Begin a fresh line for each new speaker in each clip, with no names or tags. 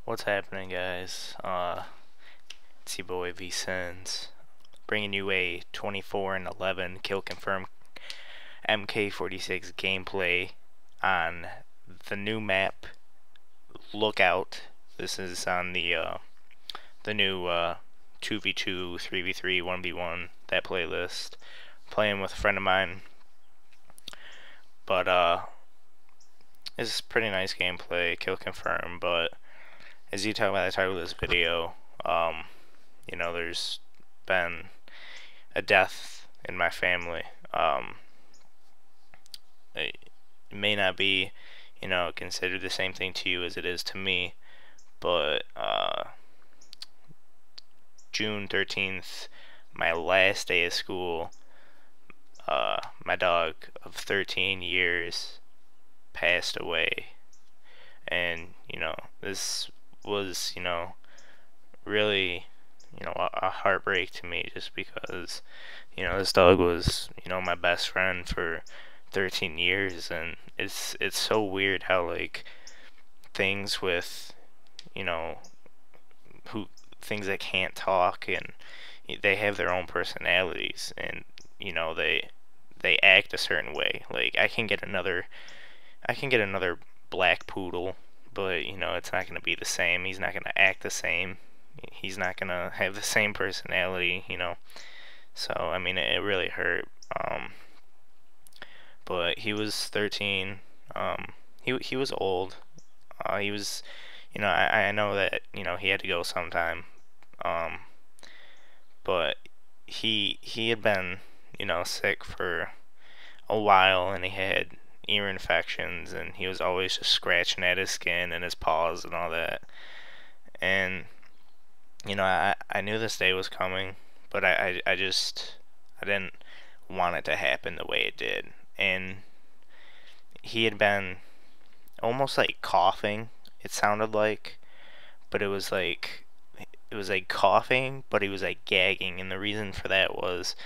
What's happening, guys? It's your boy vSiinnz, bringing you a 24 and 11 kill confirm MK46 gameplay on the new map Lookout. This is on the new 2v2, 3v3, 1v1 that playlist. Playing with a friend of mine, but it's pretty nice gameplay, kill confirm. But as you tell by the title of this video, there's been a death in my family. It may not be, considered the same thing to you as it is to me, but June 13th, my last day of school, my dog of 13 years passed away. And, this was, really, a heartbreak to me, just because, this dog was, my best friend for 13 years, and it's so weird how, like, things with, things that can't talk, and they have their own personalities, and, they act a certain way. Like, I can get another black poodle, but it's not going to be the same. He's not going to act the same. He's not going to have the same personality, So, I mean, it really hurt. But he was 13. He was old. He was, I know that, he had to go sometime. But he had been, sick for a while, and he had ear infections, and he was always just scratching at his skin and his paws and all that. And I knew this day was coming, but I didn't want it to happen the way it did. And he had been almost like coughing, it sounded like, but it was like coughing, but he was like gagging, and the reason for that was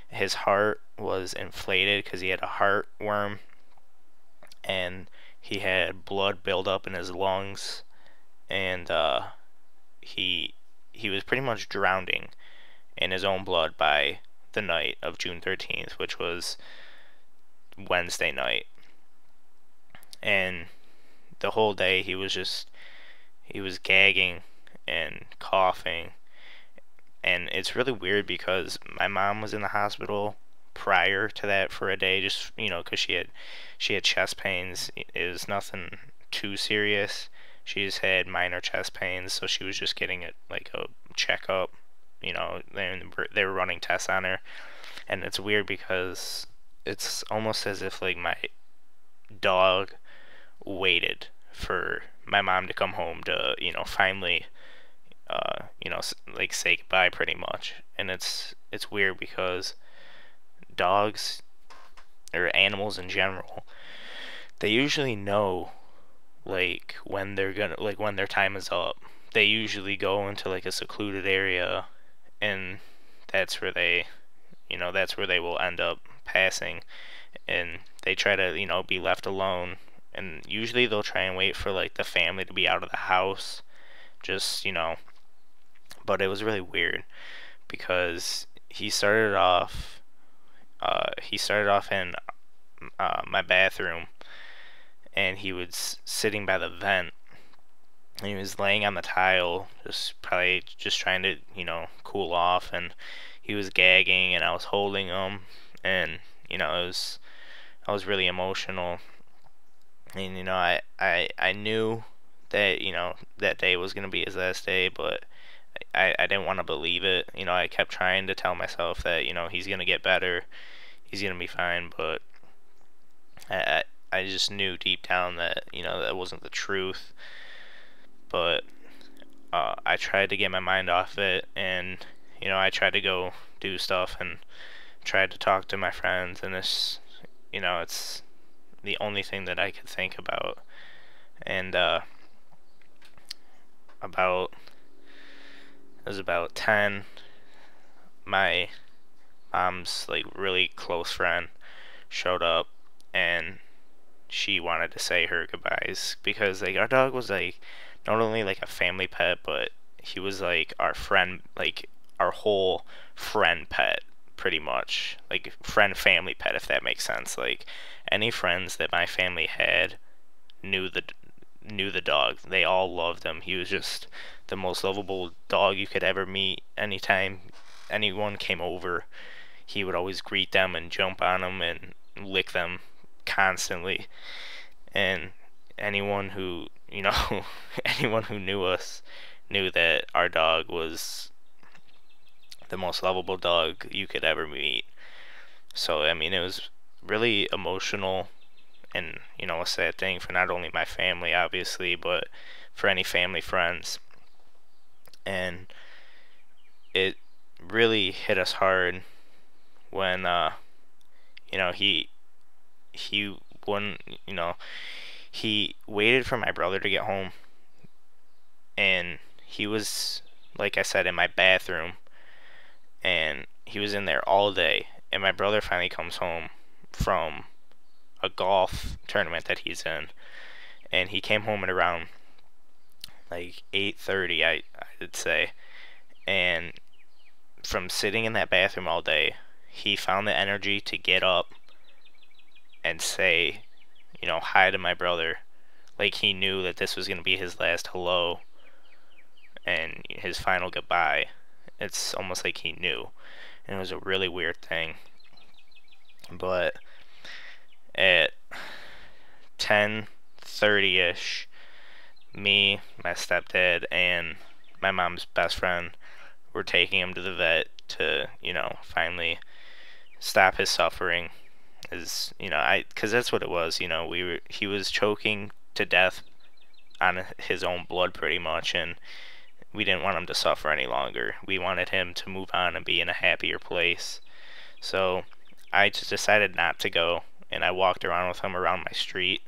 his heart was inflated because he had a heartworm, and he had blood build up in his lungs, and he was pretty much drowning in his own blood by the night of June 13th, which was Wednesday night. And the whole day he was gagging and coughing. And it's really weird because my mom was in the hospital prior to that for a day, just because she had chest pains. It was nothing too serious. She just had minor chest pains, so she was just getting like a checkup. They were running tests on her, and it's weird because it's almost as if like my dog waited for my mom to come home to finally like say goodbye, pretty much. And it's weird because dogs, or animals in general, they usually know like when when their time is up. They usually go into like a secluded area, and that's where they will end up passing. And they try to be left alone, and usually they'll try and wait for like the family to be out of the house, just but it was really weird because he started off in my bathroom, and he was sitting by the vent, and he was laying on the tile, probably just trying to cool off, and he was gagging, and I was holding him, and I was really emotional. And I knew that that day was gonna be his last day, but I didn't want to believe it. I kept trying to tell myself that he's gonna get better, he's gonna be fine, but I just knew deep down that that wasn't the truth. But I tried to get my mind off it, and I tried to go do stuff and tried to talk to my friends, and it's the only thing that I could think about. And it was about 10, my mom's like really close friend showed up, and she wanted to say her goodbyes because like our dog was like not only like a family pet, but he was like our friend, like our whole friend pet, pretty much. Like friend family pet, if that makes sense. Like any friends that my family had knew the dog. They all loved him. He was just the most lovable dog you could ever meet. Anytime anyone came over, he would always greet them and jump on them and lick them constantly. And anyone who, anyone who knew us knew that our dog was the most lovable dog you could ever meet. So, I mean, it was really emotional and, a sad thing for not only my family, obviously, but for any family friends. And it really hit us hard when, he wouldn't, he waited for my brother to get home, and he was, like I said, in my bathroom, and he was in there all day. And my brother finally comes home from a golf tournament that he's in, and he came home at around like 8:30, I'd say. And from sitting in that bathroom all day, he found the energy to get up and say, hi to my brother. Like he knew that this was going to be his last hello and his final goodbye. It's almost like he knew. And it was a really weird thing. But at 10:30ish, me, my stepdad, and my mom's best friend were taking him to the vet to, finally stop his suffering. Because that's what it was. He was choking to death on his own blood pretty much, and we didn't want him to suffer any longer. We wanted him to move on and be in a happier place. So I just decided not to go, and I walked around with him around my street,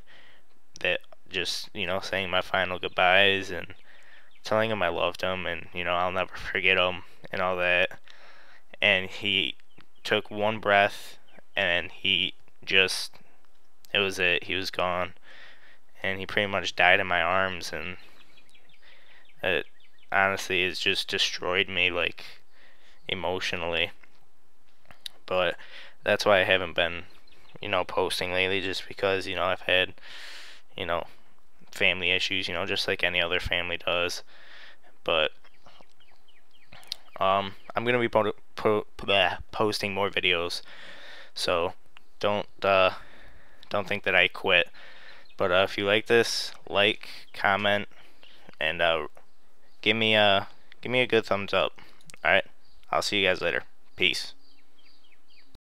that just, saying my final goodbyes and telling him I loved him and, I'll never forget him and all that. And he took one breath and it was it. He was gone. And he pretty much died in my arms, and it honestly has just destroyed me, like, emotionally. But that's why I haven't been, posting lately, just because, I've had, family issues, just like any other family does. But I'm gonna be posting more videos, so don't think that I quit. But if you like this, like, comment, and give me a good thumbs up. All right, I'll see you guys later. Peace.